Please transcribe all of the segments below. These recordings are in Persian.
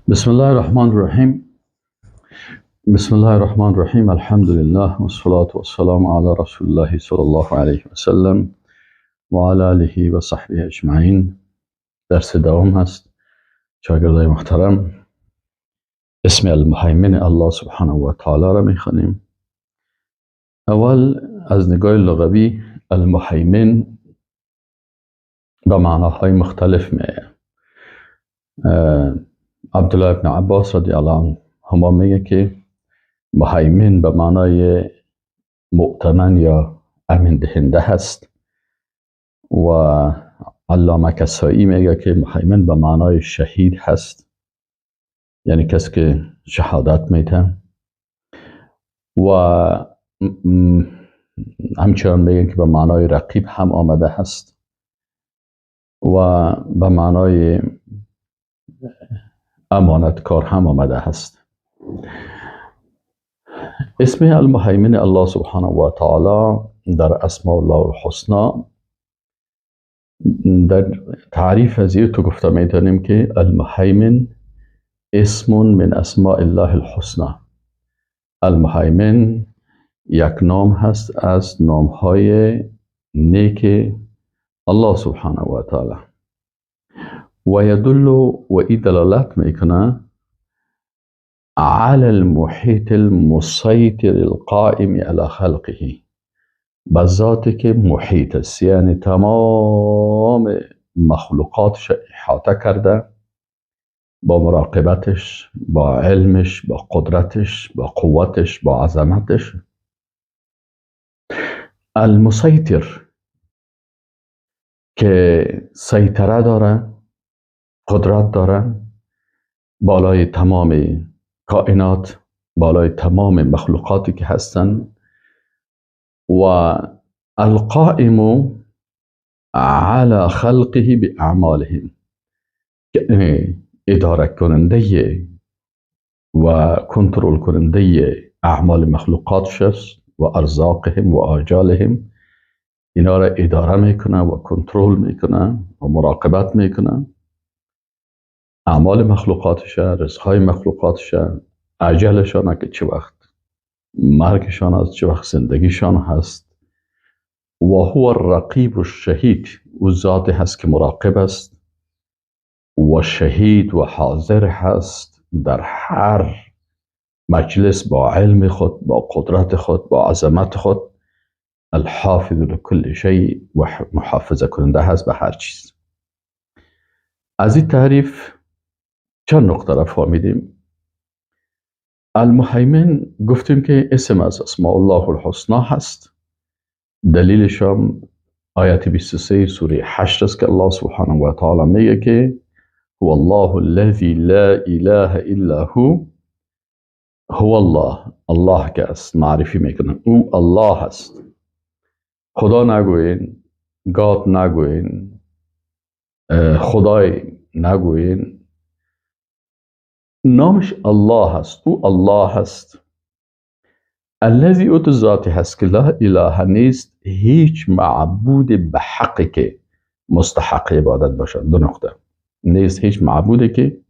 بسم الله الرحمن الرحيم. بسم الله الرحمن الرحيم. الحمد لله والصلاة والسلام على رسول الله صلى الله عليه وسلم وعلى آله وصحبه أجمعين. درس دوام هست. شاگردای محترم، اسم المهیمن الله سبحانه و تعالی را میخوانیم. اول از نگاه لغوی المهیمن به معناهای مختلف میآید. عبدالله ابن عباس رضی الله عنهما میگه که مهیمن به معنای مؤتمن یا امین دهنده هست و علامه کسایی میگه که مهیمن به معنای شهید هست، یعنی کسی که شهادت میده. و همچنان میگن که به معنای رقیب هم آمده هست و به معنای امانتکار هم آمده هست. اسم المهیمن الله سبحانه و تعالی در اسماء الله الحسنا در تعریف از تو گفته میتونیم که المهیمن اسم من اسماء الله الحسنا. المهیمن یک نام هست از نامهای نیک الله سبحانه و تعالی و یدل و این دلالت میکنه على المحيط المسيطر القائم على خلقه، به ذاتی که محیط است، یعنی تمام مخلوقاتش احاطه کرده، با مراقبتش، با علمش، با قدرتش، با قوتش، با عظمتش. المسیطر که سیطره داره، قدرت داره بالای تمام کائنات، بالای تمام مخلوقاتی که هستن. و القائم على خلقه باعمالهم، اداره کننده و کنترل کننده اعمال مخلوقاتش است و ارزاقهم و آجالهم. اینا را اداره میکنه و کنترل میکنه و مراقبت میکنه. اعمال مخلوقاتش، رزقهای مخلوقاتش، اجلشان که چه وقت مرگشان است، چه وقت زندگیشان هست. و هو الرقیب الشهید، او ذاتی هست که مراقب است و شهید و حاضر هست در هر مجلس، با علم خود، با قدرت خود، با عظمت خود. الحافظ لكل شيء و محافظه کننده هست به هر چیز. از این تعریف چند نقطه را فهمیدیم. المهیمن گفتیم که اسم از اسماء الله الحسنا هست. دلیلش هم آیت 23 سوره 8 است که الله سبحانه و تعالی میگه که هو الله الذی لا اله الا هو. هو الله، الله که است، معرفی میکنه او الله هست. خدا نگوین، گاد نگوین، خدای نگوین، نامش الله هست، او الله هست. الذی، او تو ذاتی هست که لا اله نیست هیچ معبود به حقی که مستحق عبادت باشد. دو نقطه. نیست هیچ معبودی که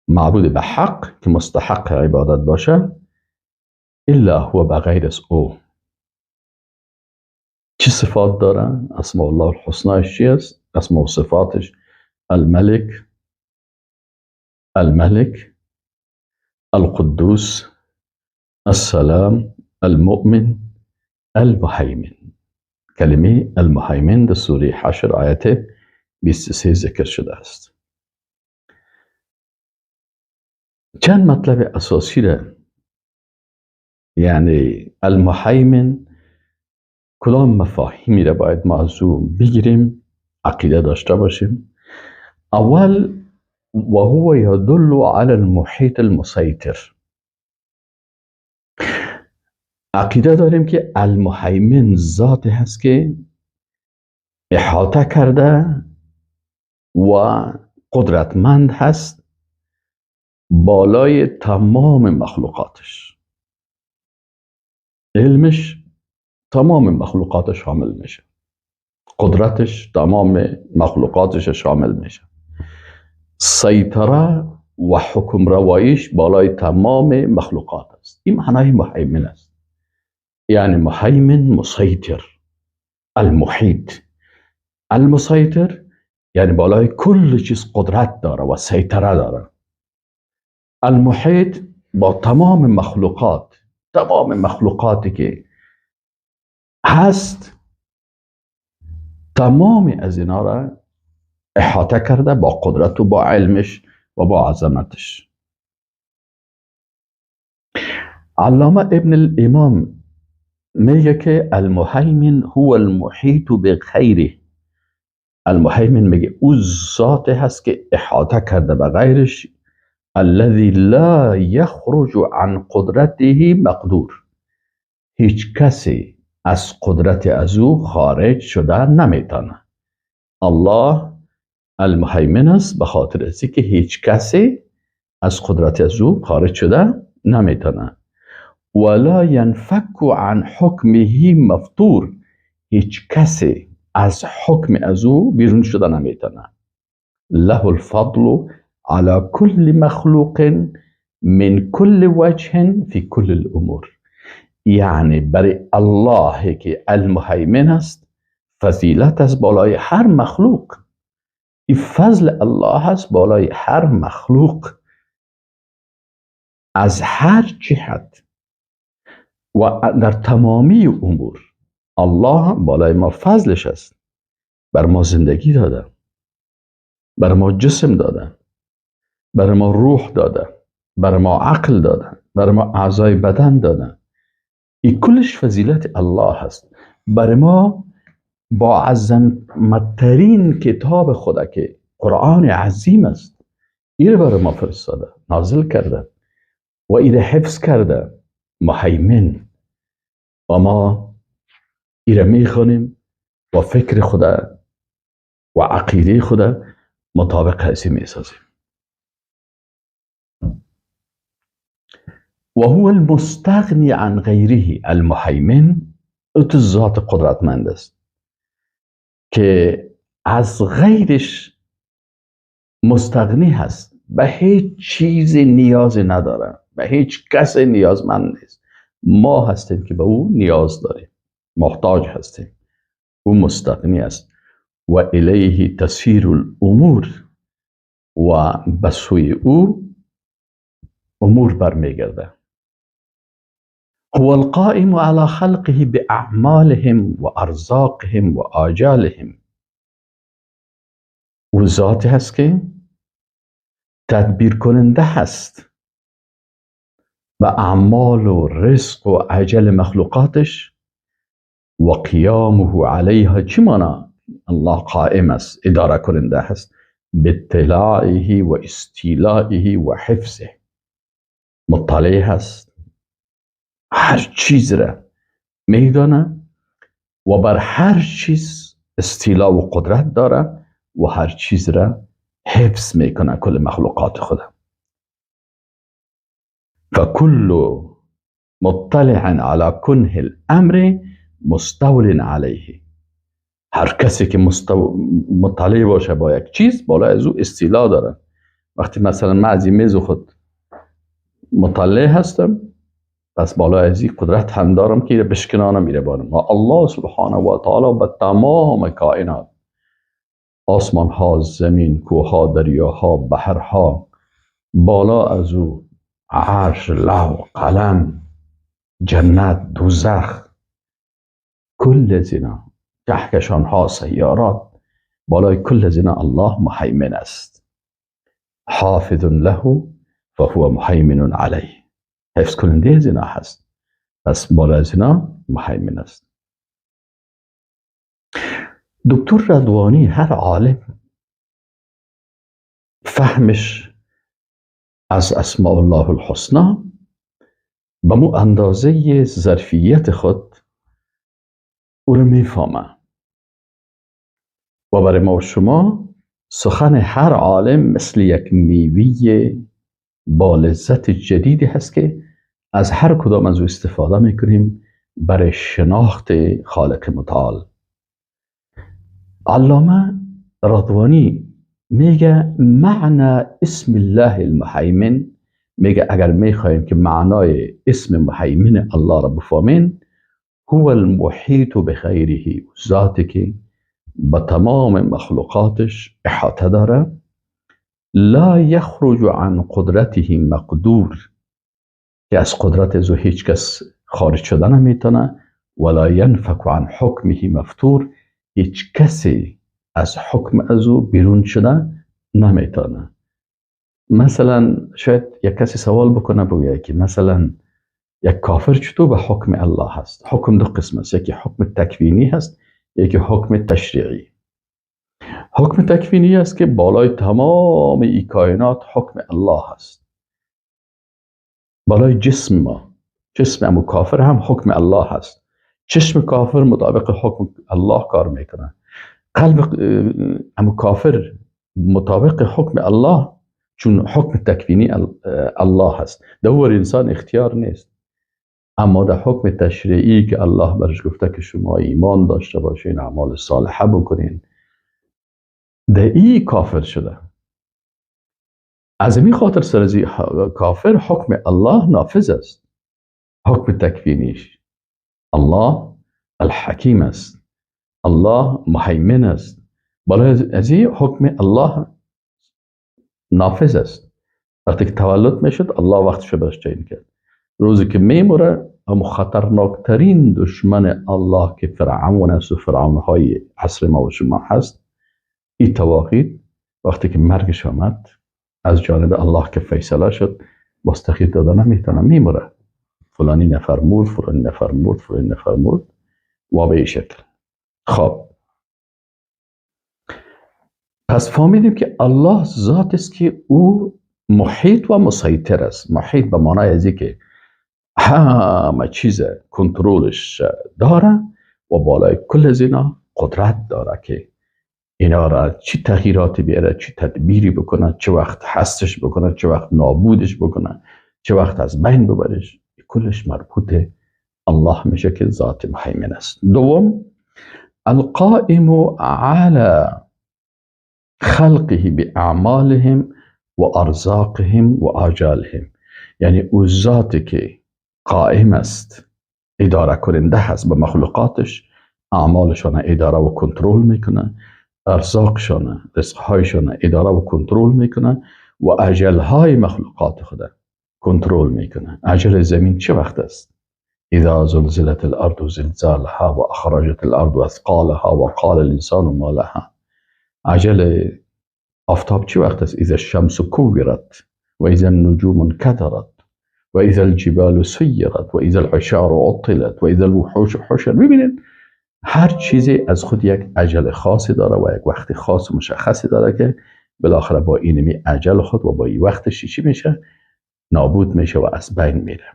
معبود به حق که مستحق عبادت باشه الا هو، بغیر از او. چی صفات داره؟ اسماء الله الحسناش چی است؟ اسماء و صفاتش الملك، الملك، القدوس، السلام، المؤمن، المهیمن. کلمه المهیمن در سوره حشر آیت 23 ذکر شده است. چند مطلب اساسی را، یعنی المهیمن کدام مفاهیمی را باید ما از او بگیریم، عقیده داشته باشیم. اول، و هو يدل على المحيط المسيطر. عقیده داریم که المهیمن ذاتی هست که احاطه کرده و قدرتمند هست بالای تمام مخلوقاتش. علمش تمام مخلوقاتش شامل میشه، قدرتش تمام مخلوقاتش شامل میشه. سیطره و حکم رواییش بالای تمام مخلوقات است. این معنای مهیمن است. یعنی مهیمن مسیطر، المحیط. المسیطر یعنی بالای کل چیز قدرت داره و سیطره داره. المحیط با تمام مخلوقات، تمام مخلوقاتی که هست، تمام از اینا را احاطه کرده با قدرت و با علمش و با عظمتش. علامه ابن الامام میگه که المهیمن هو المحیط بغیره. المهیمن میگه او ذات هست که احاطه کرده به غیرش، الذي لا يخرج عن قدرته مقدور. هیچ کسی از قدرت از او خارج شده نمیتونه. الله المهیمن است به خاطر از که هیچ کسی از قدرت از او خارج شده نمیتونه. ولا ينفك عن حکمه مفطور. هیچ کسی از حکم از او بیرون شده نمیتونه. له الفضل على كل مخلوق من كل وجه في كل الامور. یعنی برای الله که المهیمن است فضیلت است بالای هر مخلوق. این فضل الله هست بالای هر مخلوق از هر جهت و در تمامی امور. الله بالای ما فضلش است. بر ما زندگی داده، بر ما جسم داده، بر ما روح داده، بر ما عقل داده، بر ما اعضای بدن داده. این کلش فضیلت الله هست. بر ما با عظمترین کتاب خدا که قرآن عظیم است، این بر ما فرستاده، نازل کرده و این حفظ کرده، مهیمن. و ما این میخونیم و فکر خدا و عقیده خدا مطابق هستی میسازیم. و هو المستغنی عن غیره. المهیمن ات ذات قدرتمند است که از غیرش مستغنی هست، به هیچ چیز نیاز نداره، به هیچ کس نیازمند نیست. ما هستیم که به او نیاز داریم، محتاج هستیم. او مستغنی است. و الیه تسیر الامور. و به سوی او امور برمیگرده. هو القائم على خلقه باعمالهم و ارزاقهم و آجالهم. او ذاتی هست که تدبیر کننده هست و اعمال و رزق و اجل مخلوقاتش و قیامه علیها. چی مانا؟ الله قائم است، اداره کننده هست، باطلاعه و استیلائه و حفظه. مطلع هست، هر چیز را میدانه و بر هر چیز استیلا و قدرت داره و هر چیز را حفظ میکنه، کل مخلوقات خدا. فكل مطلع على کنه الامر مستول علیه. هر کسی که مطلع باشه با یک چیز، بالا از او استیلا داره. وقتی مثلا من از این میز خود مطلع هستم، پس بالا از این قدرت هم دارم که بشکنانم میره بانم. و الله سبحانه و تعالی به تمام کائنات، آسمان ها، زمین، کوه ها، دریاها، بحرها، بالا از او عرش، لوح، قلم، جنت، دوزخ، کل زینا، کهکشان ها، سیارات، بالای کل زینا الله مهیمن است. حافظ له فهو مهیمن علیه. حفظ کننده زینا هست، پس بالای زینا مهیمن است. دکتر رضوانی، هر عالم فهمش از اسماء الله الحسنی به مو اندازه ظرفیت خود او رو میفهمه. و برای ما و شما سخن هر عالم مثل یک میوه با لذت جدیدی هست که از هر کدام از او استفاده میکنیم برای شناخت خالق متعال. علامه رضوانی میگه معنی اسم الله المهیمن، میگه اگر میخوایم که معنای اسم مهیمن الله را بفهمین، هو المحیط بخیره، ذاتی که با تمام مخلوقاتش احاطه داره، لا یخرج عن قدرته مقدور، که از قدرت او هیچ کس خارج شدن نمیتونه، ولا ینفک عن حکمه مفتور، هیچ کسی از حکم از او بیرون شدن نمیتونه. مثلا شاید یک کسی سوال بکنه بگه که مثلا یک کافر چطور به حکم الله هست؟ حکم دو قسم است، یکی حکم تکوینی هست، یکی حکم تشریعی. حکم تکوینی است که بالای تمام این کائنات حکم الله هست، بالای جسم ما، جسم امو کافر هم حکم الله هست، چشم کافر مطابق حکم الله کار میکنه، قلب امو کافر مطابق حکم الله، چون حکم تکوینی الله هست، دور انسان اختیار نیست. اما در حکم تشریعی که الله برش گفته که شما ایمان داشته باشین، اعمال صالحه بکنین، در این کافر شده. از این خاطر سرزی کافر حکم الله نافذ است. حکم تکوینیش الله الحکیم است، الله مهیمن است، برای از این حکم الله نافذ است. وقتی که تولد میشد الله وقتش برش تعیین کرد. روزی که میموره، اما خطرناکترین دشمن الله که فرعون است و فرعونهای عصر ما و شما هست، این تواقید وقتی که مرگش آمد از جانب الله که فیصله شد، باز تغییر داده نمیتونه، میموره. فلانی نفر مرد، فلانی نفر مرد، فلانی نفر مرد و به این شکل. خب پس فهمیدیم که الله ذات است که او محیط و مسیطر است. محیط به معنای ازی که همه چیز کنترلش داره و بالای کل از اینا قدرت داره که اینا را چی تغییراتی بیاره، چی تدبیری بکنه، چه وقت هستش بکنه، چه وقت نابودش بکنه، چه وقت از بین ببرش. کلش مربوط الله میشه که ذات مهیمن است. دوم، القائم على خلقه باعمالهم و ارزاقهم و آجالهم، یعنی او ذاتی که قائم است، اداره کننده هست به مخلوقاتش، اعمالشان اداره و کنترل میکنه، ارزاقشان، رزقهایشان اداره و کنترل میکنه و اجلهای مخلوقات خود کنترل میکنه. اجل زمین چه وقت است؟ اذا زلزلت الارض زلزالها و اخرجت الارض اثقالها و قال الانسان ما لها. اجل آفتاب چه وقت است؟ اذا الشمس كورت و اذا النجوم انكدرت و اذا الجبال سيرت و اذا العشار عطلت و اذا الوحوش حشر. ببینید هر چیزی از خود یک اجل خاصی داره و یک وقت خاص مشخصی داره که بالاخره با اینمی اجل خود و با این وقتش چی میشه؟ نابود میشه و از بین میره.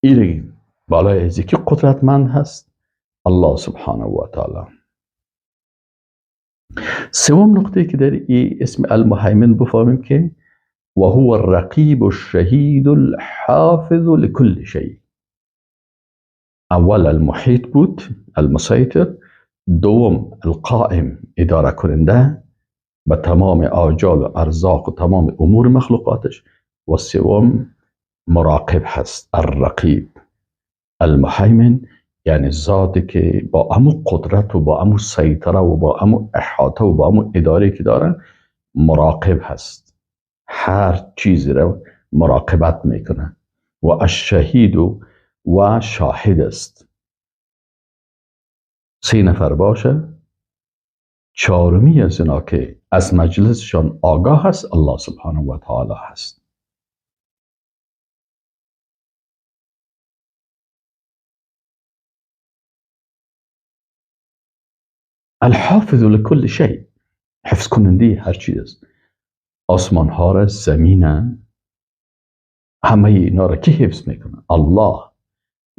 این بالای ازی که قدرتمند هست الله سبحانه و تعالی. سوم نقطه که در این اسم المهیمن بفهمیم که و هو الرقیب الشهید الحافظ لكل شيء. اول المحیط بود، المسیطر. دوم القائم، اداره کننده به تمام آجال و ارزاق و تمام امور مخلوقاتش. و سوم مراقب هست، الرقیب. المهیمن یعنی ذاتی که با امو قدرت و با امو سیطره و با امو احاطه و با امو اداره که داره، مراقب هست، هر چیزی رو مراقبت میکنه. و الشهید و شاهد است. 3 نفر باشه، چهارمی از اینا که از مجلسشان آگاه هست الله سبحانه و تعالی هست. الحافظ لكل شيء، حفظ کننده هر چیز است. آسمان ها را، زمین، همه اینا را کی حفظ میکنه؟ الله،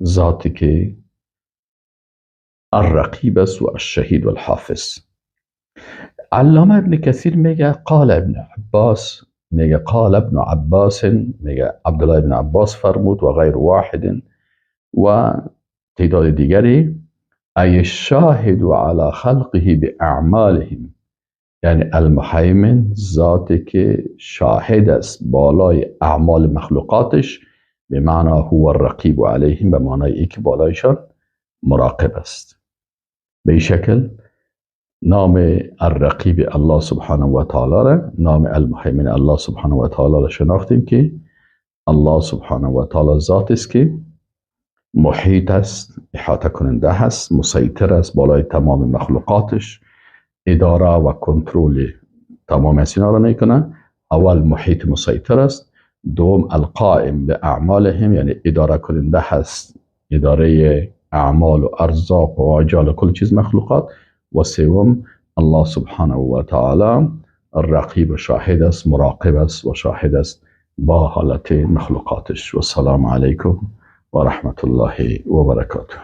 ذاتی که الرقیب است و الشهید و الحافظ. علامه ابن کثیر میگه قال ابن عباس، میگه قال ابن عباس، میگه عبدالله ابن عباس فرمود و غیر واحد و تعداد دیگری، ای الشاهد على خلقه باعمالهم یعنی المهیمن ذاتی که شاهد است بالای اعمال مخلوقاتش، به معنی هو الرقیب علیهم، به معنی ای که بالایشان مراقب است. به این شکل نام الرقیب الله سبحانه و تعالی را، نام المهیمن الله سبحانه و تعالی را شناختیم که الله سبحانه و تعالی ذات است که محیط است، احاطه کننده است، مسیطر است بالای تمام مخلوقاتش، اداره و کنترل تمام اینا را میکنه. اول محیط مسیطر است، دوم القائم به اعمالهم، یعنی اداره کننده هست، اداره اعمال و ارزاق و آجال و کل چیز مخلوقات، و سوم الله سبحانه و تعالی الرقیب، شاهد است، مراقب است و شاهد است با حالت مخلوقاتش. و السلام علیکم و رحمت الله و برکاته.